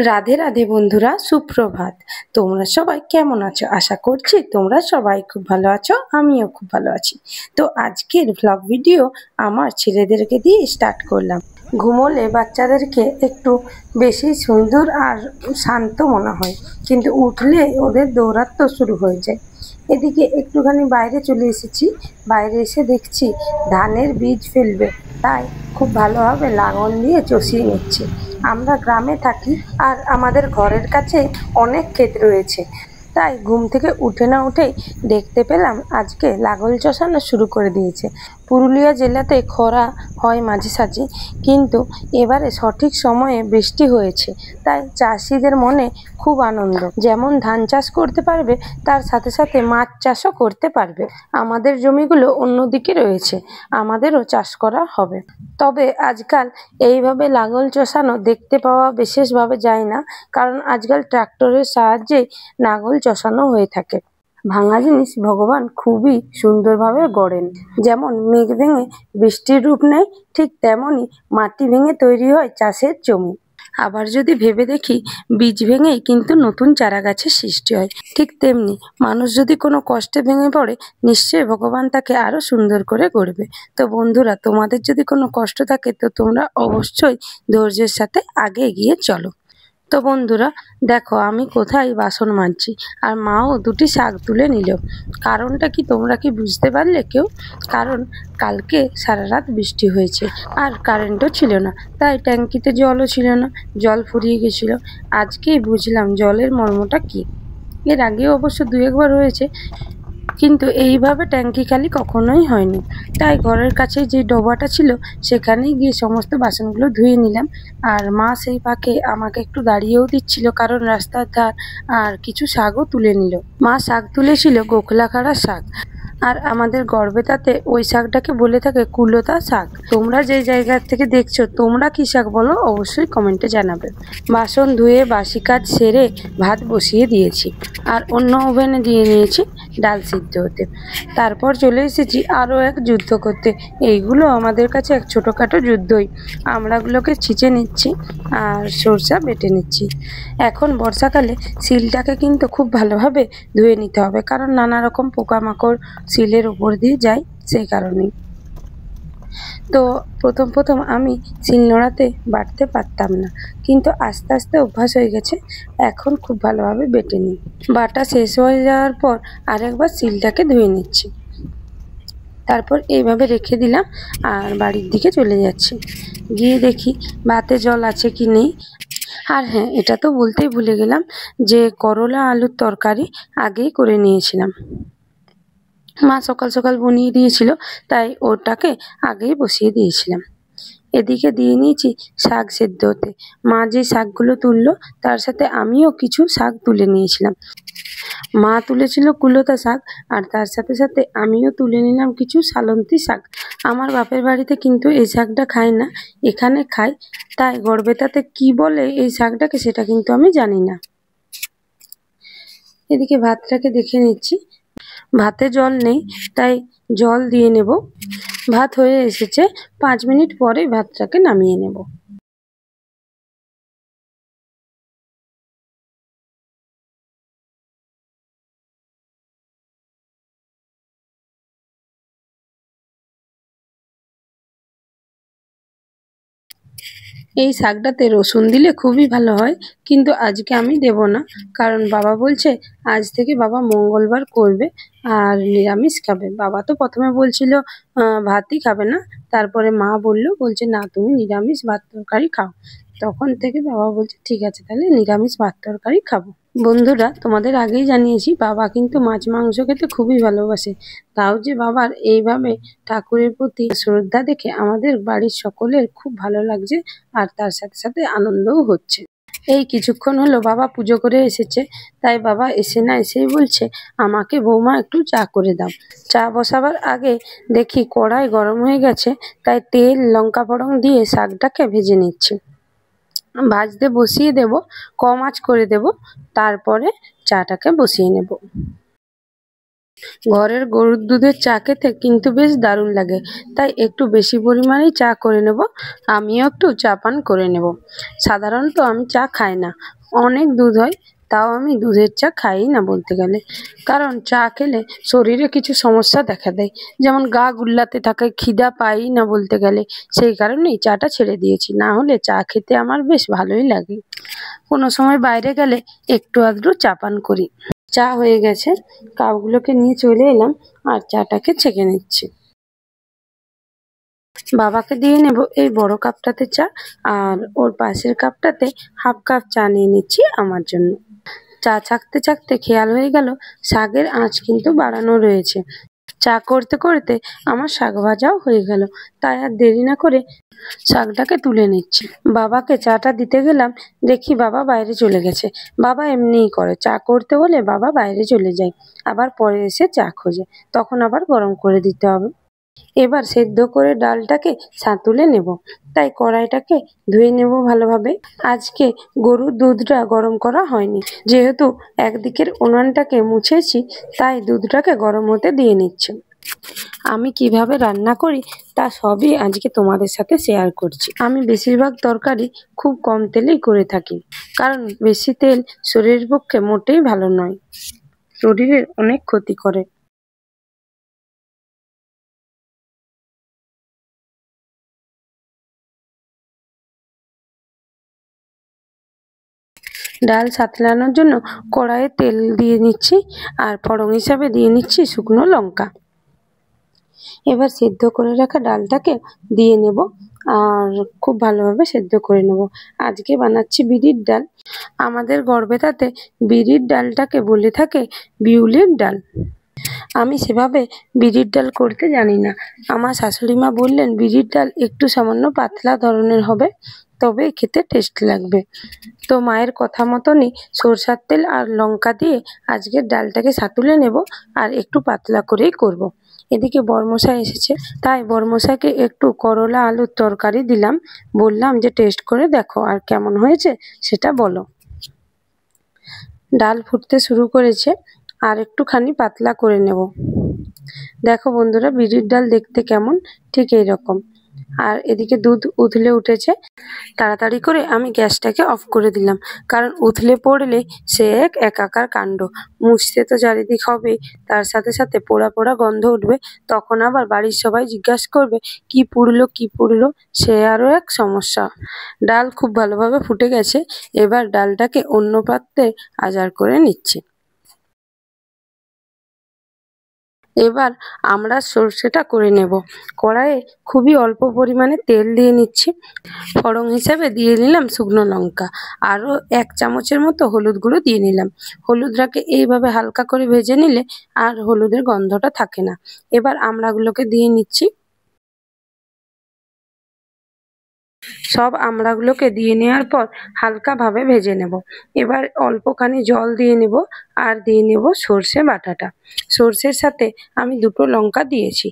রাধে রাধে বন্ধুরা, সুপ্রভাত। তোমরা সবাই কেমন আছো? আশা করছি তোমরা সবাই খুব ভালো আছো, আমিও খুব ভালো আছি। তো আজকের ব্লগ ভিডিও আমার ছেলেদেরকে দিয়ে স্টার্ট করলাম। ঘুমোলে বাচ্চাদেরকে একটু বেশি সুন্দর আর শান্ত মনে হয়, কিন্তু উঠলে ওদের দৌরাত্ম্য শুরু হয়ে যায়। এদিকে একটুখানি বাইরে চলে এসেছি। বাইরে এসে দেখছি ধানের বীজ ফেলবে, তাই খুব ভালোভাবে লাঙল দিয়ে চষিয়ে নিচ্ছে। আমরা গ্রামে থাকি আর আমাদের ঘরের কাছে অনেক ক্ষেত রয়েছে, তাই ঘুম থেকে উঠে না উঠেই দেখতে পেলাম আজকে লাঙল চষানো শুরু করে দিয়েছে। পুরুলিয়া জেলাতে খরা হয় মাঝে সাঝে, কিন্তু এবারে সঠিক সময়ে বৃষ্টি হয়েছে, তাই চাষিদের মনে খুব আনন্দ। যেমন ধান চাষ করতে পারবে, তার সাথে সাথে মাছ চাষও করতে পারবে। আমাদের জমিগুলো অন্যদিকে রয়েছে, আমাদেরও চাষ করা হবে। তবে আজকাল এইভাবে লাঙল চষানো দেখতে পাওয়া বিশেষভাবে যায় না, কারণ আজকাল ট্রাক্টরের সাহায্যে লাঙল চষানো হয়ে থাকে। ভাঙা জিনিস ভগবান খুবই সুন্দরভাবে গড়েন। যেমন মেঘ ভেঙে বৃষ্টির রূপ নেয়, ঠিক তেমনই মাটি ভেঙে তৈরি হয় চাষের জমি। আবার যদি ভেবে দেখি, বীজ ভেঙেই কিন্তু নতুন চারা গাছের সৃষ্টি হয়। ঠিক তেমনি মানুষ যদি কোনো কষ্টে ভেঙে পড়ে, নিশ্চয়ই ভগবান তাকে আরো সুন্দর করে গড়বে। তো বন্ধুরা, তোমাদের যদি কোনো কষ্ট থাকে, তো তোমরা অবশ্যই ধৈর্যের সাথে আগে এগিয়ে চলো। তো বন্ধুরা দেখো, আমি কোথায় বাসন মাজছি, আর মাও দুটি শাক তুলে নিল। কারণটা কি তোমরা কি বুঝতে পারলে কেউ? কারণ কালকে সারা রাত বৃষ্টি হয়েছে আর কারেন্টও ছিল না, তাই ট্যাঙ্কিতে জলও ছিল না, জল ফুরিয়ে গেছিল। আজকেই বুঝলাম জলের মর্মটা কি। এর আগেও অবশ্য দু একবার হয়েছে, কিন্তু এইভাবে ট্যাঙ্কি খালি কখনোই হয়নি। তাই ঘরের কাছে যে ডোবাটা ছিল, সেখানেই গিয়ে সমস্ত বাসনগুলো ধুয়ে নিলাম। আর মা সেই ফাঁকে আমাকে একটু দাঁড়িয়েও দিচ্ছিল, কারণ রাস্তার ধার, আর কিছু শাকও তুলে নিল। মা শাক তুলেছিল গোখলাখাড়া শাক, আর আমাদের গড়বেতাতে ওই শাকটাকে বলে থাকে কুলোতা শাক। তোমরা যে জায়গা থেকে দেখছো, তোমরা কি শাক বলো অবশ্যই কমেন্টে জানাবে। বাসন ধুয়ে বাসি কাজ সেরে ভাত বসিয়ে দিয়েছি, আর অন্য ওভেনে দিয়ে নিয়েছি ডাল সিদ্ধ হতে। তারপর চলে এসেছি আরও এক যুদ্ধ করতে। এইগুলো আমাদের কাছে এক ছোটোখাটো যুদ্ধই। আমড়াগুলোকে ছিঁচে নিচ্ছি আর সরষা বেটে নিচ্ছি। এখন বর্ষাকালে শিলটাকে কিন্তু খুব ভালোভাবে ধুয়ে নিতে হবে, কারণ নানা রকম পোকামাকড় শিলের উপর দিয়ে যায়, সেই কারণেই। তো প্রথম আমি শিলনোড়াতে বাটতে পারতাম না, কিন্তু আস্তে আস্তে অভ্যাস হয়ে গেছে। এখন খুব ভালোভাবে বেটে নিই। বাটা শেষ হয়ে যাওয়ার পর আরেকবার শিলটাকে ধুয়ে নিচ্ছি। তারপর এইভাবে রেখে দিলাম আর বাড়ির দিকে চলে যাচ্ছি। গিয়ে দেখি ভাতে জল আছে কি নেই। আর হ্যাঁ, এটা তো বলতেই ভুলে গেলাম যে করলা আলুর তরকারি আগেই করে নিয়েছিলাম। মা সকাল সকাল বানিয়ে দিয়েছিল, তাই ওটাকে আগেই বসিয়ে দিয়েছিলাম। এদিকে দিয়ে নিয়েছি শাক সেদ্ধ হতে। মা যে শাকগুলো তুললো, তার সাথে আমিও কিছু শাক তুলে নিয়েছিলাম। মা তুলেছিল কুলোতা শাক, আর তার সাথে সাথে আমিও তুলে নিলাম কিছু সালন্তি শাক। আমার বাপের বাড়িতে কিন্তু এই শাকটা খায় না, এখানে খায়। তাই গড়বেতাতে কি বলে এই শাকটাকে, সেটা কিন্তু আমি জানি না। এদিকে ভাতটাকে দেখে নিচ্ছি, ভাতে জল নেই, তাই জল দিয়ে নেব। ভাত হয়ে এসেছে, 5 মিনিট পরে ভাতটাকে নামিয়ে নেব। এই শাকটাতে রসুন দিলে খুবই ভালো হয়, কিন্তু আজকে আমি দেব না, কারণ বাবা বলছে আজ থেকে বাবা মঙ্গলবার করবে আর নিরামিষ খাবে। বাবা তো প্রথমে বলছিল ভাতই খাবে না, তারপরে মা বলছে না, তুমি নিরামিষ ভাত তরকারি খাও। তখন থেকে বাবা বলছে ঠিক আছে, তাহলে নিরামিষ ভাত তরকারি খাবো। বন্ধুরা, তোমাদের আগেই জানিয়েছি, বাবা কিন্তু মাছ মাংস খেতে খুবই ভালোবাসে। তাও যে বাবার এইভাবে ঠাকুরের প্রতি শ্রদ্ধা দেখে আমাদের বাড়ির সকলের খুব ভালো লাগছে, আর তার সাথে সাথে আনন্দও হচ্ছে। এই কিছুক্ষণ হলো বাবা পুজো করে এসেছে, তাই বাবা এসে না এসেই বলছে আমাকে বৌমা একটু চা করে দাও। চা বসাবার আগে দেখি কড়াই গরম হয়ে গেছে, তাই তেল লঙ্কা ফোড়ন দিয়ে শাকটাকে ভেজে নিচ্ছি। ভাজতে বসিয়ে দেব, কম আঁচ করে দেব, তারপরে চাটাকে বসিয়ে নেব। ঘরের গরুর দুধের চা খেতে কিন্তু বেশ দারুণ লাগে, তাই একটু বেশি পরিমাণেই চা করে নেব। আমিও একটু চা পান করে নেব। সাধারণত আমি চা খাই না, অনেক দুধ হয়, তাও আমি দুধের চা খাই না বলতে গেলে। কারণ চা খেলে শরীরে কিছু সমস্যা দেখা দেয়, যেমন গা গুল্লাতে থাকে, খিদা পাই না বলতে গেলে। সেই কারণেই চাটা ছেড়ে দিয়েছি, না হলে চা খেতে আমার বেশ ভালোই লাগে। কোনো সময় বাইরে গেলে একটু আধটু চা পান করি। চা হয়ে গেছে, কাপগুলোকে নিয়ে চলে এলাম আর চাটাকে ছেঁকে নিচ্ছি। বাবাকে দিয়ে নেব এই বড় কাপটাতে চা, আর ওর পাশের কাপটাতে হাফ কাপ চা নিয়ে নিচ্ছি আমার জন্য। চা ছাঁকতে ছাঁকতে খেয়াল হয়ে গেল শাকের আঁচ কিন্তু বাড়ানো রয়েছে। চা করতে করতে আমার শাক ভাজাও হয়ে গেল, তাই আর দেরি না করে শাকটাকে তুলে নিচ্ছি। বাবাকে চাটা দিতে গেলাম, দেখি বাবা বাইরে চলে গেছে। বাবা এমনিই করে, চা করতে বলে বাবা বাইরে চলে যায়, আবার পরে এসে চা খোঁজে, তখন আবার গরম করে দিতে হবে। এবার সেদ্ধ করে ডালটাকে তুলে নেব, তাই কড়াইটাকে ধুয়ে নেব ভালোভাবে। আজকে গরুর দুধটা গরম করা হয়নি, যেহেতু একদিকের উনানটাকে মুছেছি, তাই দুধটাকে গরম হতে দিয়ে নিচ্ছি। আমি কিভাবে রান্না করি তা সবই আজকে তোমাদের সাথে শেয়ার করছি। আমি বেশিরভাগ তরকারি খুব কম তেলেই করে থাকি, কারণ বেশি তেল শরীরের পক্ষে মোটেই ভালো নয়, শরীরের অনেক ক্ষতি করে। ডাল সাঁতলানোর জন্য কড়াইয়ে তেল দিয়ে নিচ্ছি, আর ফোড়ন হিসাবে দিয়ে নিচ্ছি শুকনো লঙ্কা। এবার সেদ্ধ করে রাখা ডালটাকে দিয়ে নেব, আর খুব ভালোভাবে সেদ্ধ করে নেব। আজকে বানাচ্ছি বিউলির ডাল। আমাদের গড়বেতাতে বিউলির ডালটাকে বলে থাকে বিউলির ডাল। আমি সেভাবে বিউলির ডাল করতে জানি না। আমার শাশুড়ি মা বললেন বিউলির ডাল একটু সামান্য পাতলা ধরনের হবে, তবে খেতে টেস্ট লাগবে। তো মায়ের কথা মতনই সরষার তেল আর লঙ্কা দিয়ে আজকের ডালটাকে তুলে নেব, আর একটু পাতলা করেই করব। এদিকে বরমশাই এসেছে, তাই বরমশাইকে একটু করলা আলুর তরকারি দিলাম, বললাম যে টেস্ট করে দেখো আর কেমন হয়েছে সেটা বলো। ডাল ফুটতে শুরু করেছে, আর একটুখানি পাতলা করে নেব। দেখো বন্ধুরা, বিউলির ডাল দেখতে কেমন, ঠিক এইরকম। আর এদিকে দুধ উথলে উঠেছে, তাড়াতাড়ি করে আমি গ্যাসটাকে অফ করে দিলাম, কারণ উথলে পড়লে সে এক একাকার কাণ্ড। মুছতে তো চারিদিক হবেই, তার সাথে সাথে পোড়া পোড়া গন্ধ উঠবে, তখন আবার বাড়ির সবাই জিজ্ঞাসা করবে কি পুড়লো কি পুড়লো, সে আরও এক সমস্যা। ডাল খুব ভালোভাবে ফুটে গেছে, এবার ডালটাকে অন্য পাত্রে আজার করে নিচ্ছি। এবার আমরা সর্ষেটা করে নেব। কড়াইয়ে খুবই অল্প পরিমাণে তেল দিয়ে নিচ্ছি, ফোড়ন হিসাবে দিয়ে নিলাম শুকনো লঙ্কা, আরও 1 চামচের মতো হলুদ গুঁড়ো দিয়ে নিলাম। হলুদটাকে এইভাবে হালকা করে ভেজে নিলে আর হলুদের গন্ধটা থাকে না। এবার আমড়াগুলোকে দিয়ে নিচ্ছি। সব আমড়াগুলোকে দিয়ে নেওয়ার পর হালকাভাবে ভেজে নেব। এবার অল্পখানি জল দিয়ে নেব, আর দিয়ে নেব সর্ষে বাটাটা। সর্ষের সাথে আমি 2টো লঙ্কা দিয়েছি,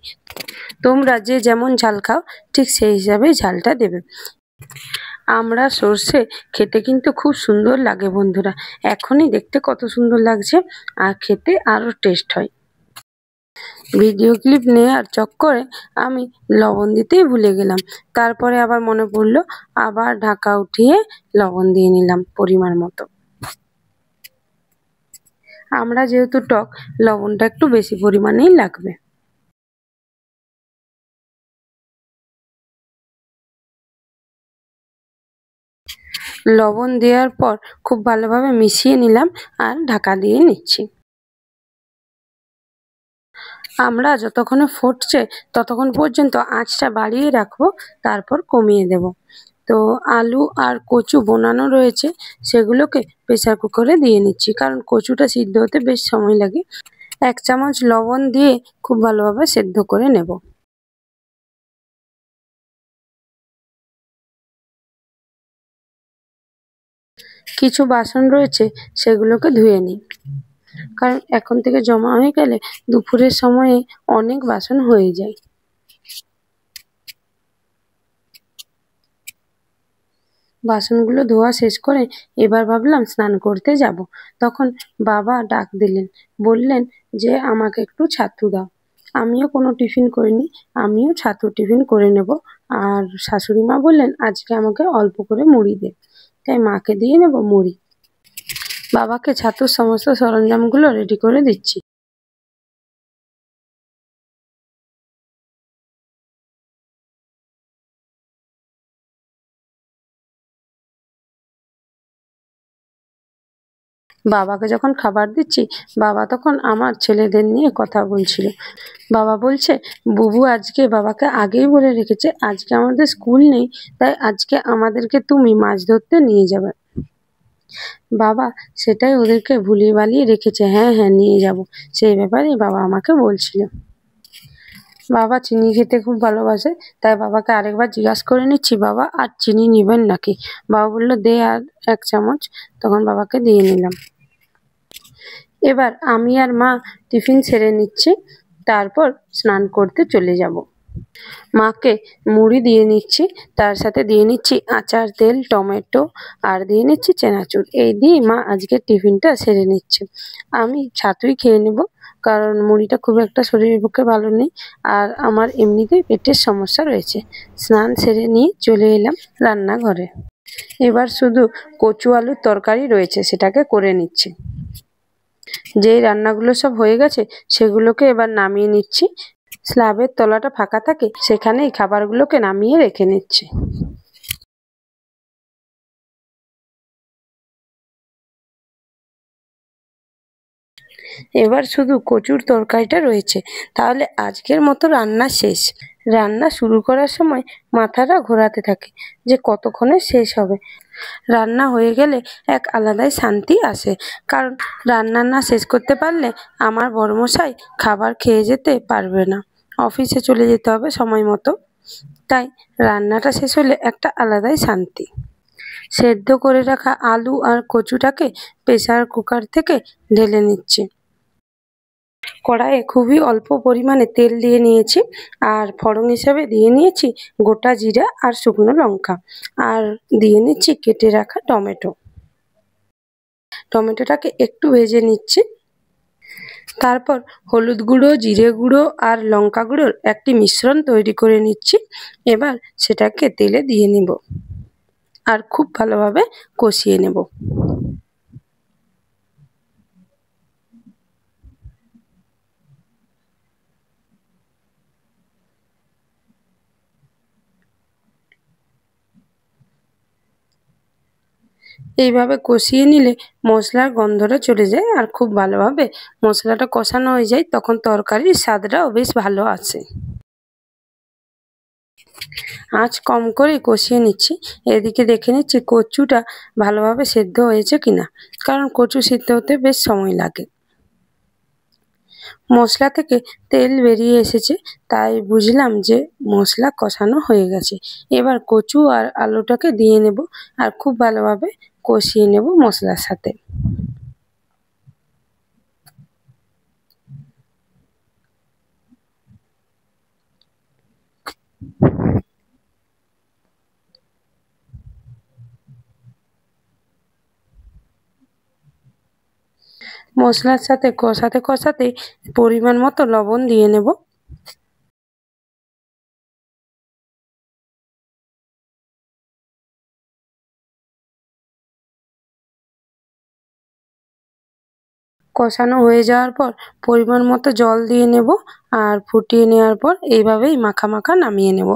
তোমরা যে যেমন ঝাল খাও ঠিক সেই হিসাবেই ঝালটা দেবে। আমড়া সর্ষে খেতে কিন্তু খুব সুন্দর লাগে বন্ধুরা, এখনই দেখতে কত সুন্দর লাগছে, আর খেতে আরও টেস্ট হয়। ভিডিও ক্লিপ নেওয়ার চক্করে আমি লবণ দিতেই ভুলে গেলাম, তারপরে আবার মনে পড়লো, আবার ঢাকা উঠিয়ে লবণ দিয়ে নিলাম পরিমাণ মতো। আমরা যেহেতু টক, লবণটা একটু বেশি পরিমাণেই লাগবে। লবণ দেওয়ার পর খুব ভালোভাবে মিশিয়ে নিলাম, আর ঢাকা দিয়ে নিচ্ছি। আমরা যতক্ষণে ফুটছে ততক্ষণ পর্যন্ত আঁচটা বাড়িয়ে রাখবো, তারপর কমিয়ে দেব। তো আলু আর কচু বোনানো রয়েছে, সেগুলোকে প্রেসার কুকারে দিয়ে নিচ্ছি, কারণ কচুটা সিদ্ধ হতে বেশ সময় লাগে। 1 চামচ লবণ দিয়ে খুব ভালোভাবে সেদ্ধ করে নেব। কিছু বাসন রয়েছে, সেগুলোকে ধুয়ে নিই, কারণ এখন থেকে জমা হয়ে গেলে দুপুরের সময়ে অনেক বাসন হয়ে যায়। বাসনগুলো ধোয়া শেষ করে এবার ভাবলাম স্নান করতে যাব। তখন বাবা ডাক দিলেন, বললেন যে আমাকে একটু ছাতু দাও। আমিও কোনো টিফিন করিনি, আমিও ছাতু টিফিন করে নেব। আর শাশুড়ি মা বললেন আজকে আমাকে অল্প করে মুড়ি দে, তাই মাকে দিয়ে নেব মুড়ি। বাবাকে ছাতুর সমস্ত সরঞ্জামগুলো রেডি করে দিচ্ছি। বাবাকে যখন খাবার দিচ্ছি, বাবা তখন আমার ছেলেদের নিয়ে কথা বলছিল। বাবা বলছে, বুবু আজকে বাবাকে আগেই বলে রেখেছে আজকে আমাদের স্কুল নেই, তাই আজকে আমাদেরকে তুমি মাছ ধরতে নিয়ে যাবে। বাবা সেটাই ওদেরকে ভুলিয়ে বালিয়ে রেখেছে, হ্যাঁ হ্যাঁ নিয়ে যাব, সেই ব্যাপারে বাবা আমাকে বলছিল। বাবা চিনি খেতে খুব ভালোবাসে, তাই বাবাকে আরেকবার জিজ্ঞাসা করে নিচ্ছি, বাবা আর চিনি নেবেন নাকি? বাবা বললো দে আর 1 চামচ। তখন বাবাকে দিয়ে নিলাম। এবার আমি আর মা টিফিন সেরে নিচ্ছি, তারপর স্নান করতে চলে যাব। মাকে মুড়ি দিয়ে নিচ্ছি, তার সাথে দিয়ে নিচ্ছি আচার, তেল, টমেটো আর দিয়ে নিচ্ছি চেনাচুর। এই দিয়ে মা আজকের টিফিনটা সেরে নিচ্ছে। আমি ছাতুই খেয়ে নেব, কারণ মুড়িটা খুব একটা শরীরের পক্ষে ভালো নেই, আর আমার এমনিতেই পেটের সমস্যা রয়েছে। স্নান সেরে নিয়ে চলে এলাম রান্নাঘরে। এবার শুধু কচু আলুর তরকারি রয়েছে, সেটাকে করে নিচ্ছি। যেই রান্নাগুলো সব হয়ে গেছে সেগুলোকে এবার নামিয়ে নিচ্ছি। স্ল্যাবের তলাটা ফাঁকা থাকে, সেখানেই খাবারগুলোকে নামিয়ে রেখে নিচ্ছি। এবার শুধু কচুর তরকারিটা রয়েছে, তাহলে আজকের মতো রান্না শেষ। রান্না শুরু করার সময় মাথাটা ঘোরাতে থাকে যে কতক্ষণে শেষ হবে। রান্না হয়ে গেলে এক আলাদাই শান্তি আসে, কারণ রান্না না শেষ করতে পারলে আমার বড়মশাই খাবার খেয়ে যেতে পারবে না, অফিসে চলে যেতে হবে সময় মতো। তাই রান্নাটা শেষ হলে একটা আলাদাই শান্তি। সেদ্ধ করে রাখা আলু আর কচুটাকে প্রেসার কুকার থেকে ঢেলে নিচ্ছি। কড়াইয়ে খুবই অল্প পরিমাণে তেল দিয়ে নিয়েছি, আর ফোড়ন হিসাবে দিয়ে নিয়েছি গোটা জিরা আর শুকনো লঙ্কা, আর দিয়ে নিচ্ছি কেটে রাখা টমেটো। টমেটোটাকে একটু ভেজে নিচ্ছি। তারপর হলুদ গুঁড়ো, জিরে গুঁড়ো আর লঙ্কা গুঁড়োর একটি মিশ্রণ তৈরি করে নিচ্ছি। এবার সেটাকে তেলে দিয়ে নেব আর খুব ভালোভাবে কষিয়ে নেব। এইভাবে কষিয়ে নিলে মশলার গন্ধটা চলে যায় আর খুব ভালোভাবে মশলাটা কষানো হয়ে যায়, তখন তরকারির স্বাদটাও বেশ ভালো আসে। আঁচ কম করে কষিয়ে নিচ্ছি। এদিকে দেখে নিচ্ছি কচুটা ভালোভাবে সেদ্ধ হয়েছে কিনা, কারণ কচু সিদ্ধ হতে বেশ সময় লাগে। মশলা থেকে তেল বেরিয়ে এসেছে, তাই বুঝলাম যে মশলা কষানো হয়ে গেছে। এবার কচু আর আলুটাকে দিয়ে নেব আর খুব ভালোভাবে কষিয়ে নেব মশলার সাথে। মশলার সাথে কষাতে কষাতে পরিমাণ মতো লবণ দিয়ে নেব। কষানো হয়ে যাওয়ার পর পরিমাণ মতো জল দিয়ে নেব, আর ফুটিয়ে নেওয়ার পর এইভাবেই মাখা মাখা নামিয়ে নেব।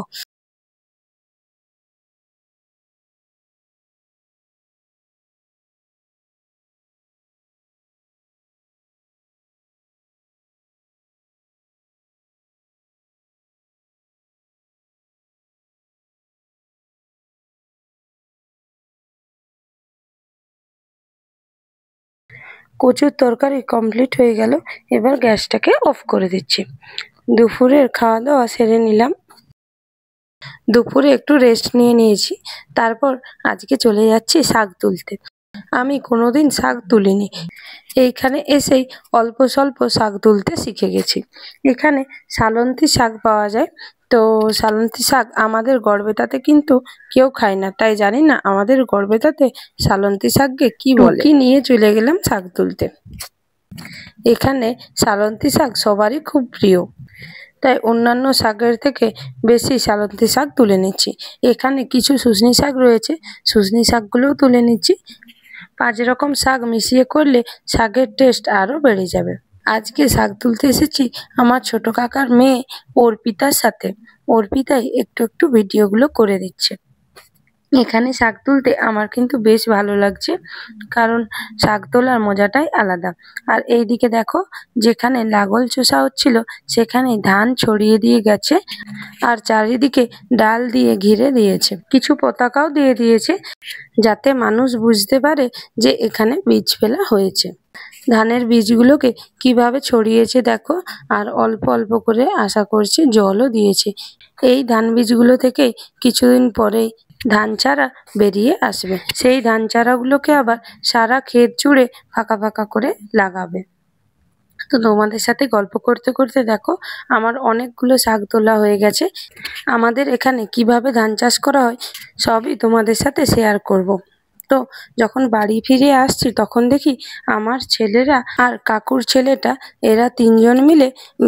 কচুর তরকারি কমপ্লিট হয়ে গেল, এবার গ্যাসটাকে অফ করে দিচ্ছি। দুপুরের খাওয়া দাওয়া সেরে নিলাম। দুপুরে একটু রেস্ট নিয়েছি, তারপর আজকে চলে যাচ্ছি শাক তুলতে। আমি কোনোদিন শাক তুলিনি, এইখানে এসেই অল্প স্বল্প শাক তুলতে শিখে গেছি। এখানে সালন্তি শাক পাওয়া যায়, তো সালন্তি শাক আমাদের গড়বেতাতে কিন্তু কেউ খায় না, তাই জানি না আমাদের গড়বেতাতে সালন্তি শাককে কি বলে। নিয়ে চলে গেলাম শাক তুলতে। এখানে সালন্তি শাক সবারই খুব প্রিয়, তাই অন্যান্য শাকের থেকে বেশি সালন্তি শাক তুলে নিচ্ছি। এখানে কিছু শুশনি শাক রয়েছে, শুশনি শাকগুলোও তুলে নিচ্ছি। 5 রকম শাক মিশিয়ে করলে শাকের টেস্ট আরও বেড়ে যাবে। আজকে শাক তুলতে এসেছি আমার ছোট কাকার মেয়ে অর্পিতার সাথে। অর্পিতাই একটু একটু ভিডিওগুলো করে দিচ্ছে। এখানে শাক তুলতে আমার কিন্তু বেশ ভালো লাগছে, কারণ শাক তোলার মজাটাই আলাদা। আর এইদিকে দেখো, যেখানে লাঙল চষা হচ্ছিল সেখানে ধান ছড়িয়ে দিয়ে গেছে, আর চারিদিকে ডাল দিয়ে ঘিরে দিয়েছে, কিছু পতাকাও দিয়ে দিয়েছে যাতে মানুষ বুঝতে পারে যে এখানে বীজ ফেলা হয়েছে। ধানের বীজগুলোকে কিভাবে ছড়িয়েছে দেখো, আর অল্প অল্প করে আশা করছি জলও দিয়েছে। এই ধান বীজগুলো থেকে কিছুদিন পরেই ধান চারা বেরিয়ে আসবে, সেই ধান চারাগুলোকে আবার সারা ক্ষেত জুড়ে ফাঁকা ফাঁকা করে লাগাবে। তো তোমাদের সাথে গল্প করতে করতে দেখো আমার অনেকগুলো শাক তোলা হয়ে গেছে। আমাদের এখানে কিভাবে ধান চাষ করা হয় সবই তোমাদের সাথে শেয়ার করব। তো যখন বাড়ি ফিরে আসছি তখন দেখি আমার ছেলেরা আর কাকুর ছেলেটা, এরা 3 জন মিলে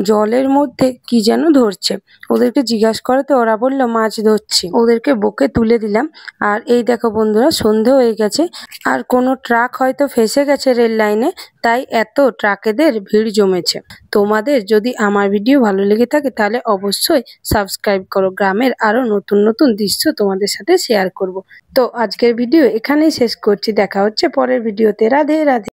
জলের মধ্যে কি যেন ধরছে। ওদেরকে জিজ্ঞাসা করতে ওরা বললো মাছ ধরছি, ওদেরকে বকে তুলে দিলাম। আর এই দেখো বন্ধুরা, সন্ধে হয়ে গেছে, আর কোনো ট্রাক হয়তো ফেসে গেছে রেল লাইনে, তাই এত ট্রাকেদের ভিড় জমেছে। তোমাদের যদি আমার ভিডিও ভালো লেগে থাকে তাহলে অবশ্যই সাবস্ক্রাইব করো। গ্রামের আরো নতুন নতুন দৃশ্য তোমাদের সাথে শেয়ার করব। তো আজকের ভিডিও এখানেই শেষ করছি, দেখা হচ্ছে পরের ভিডিওতে। রাধে রাধে।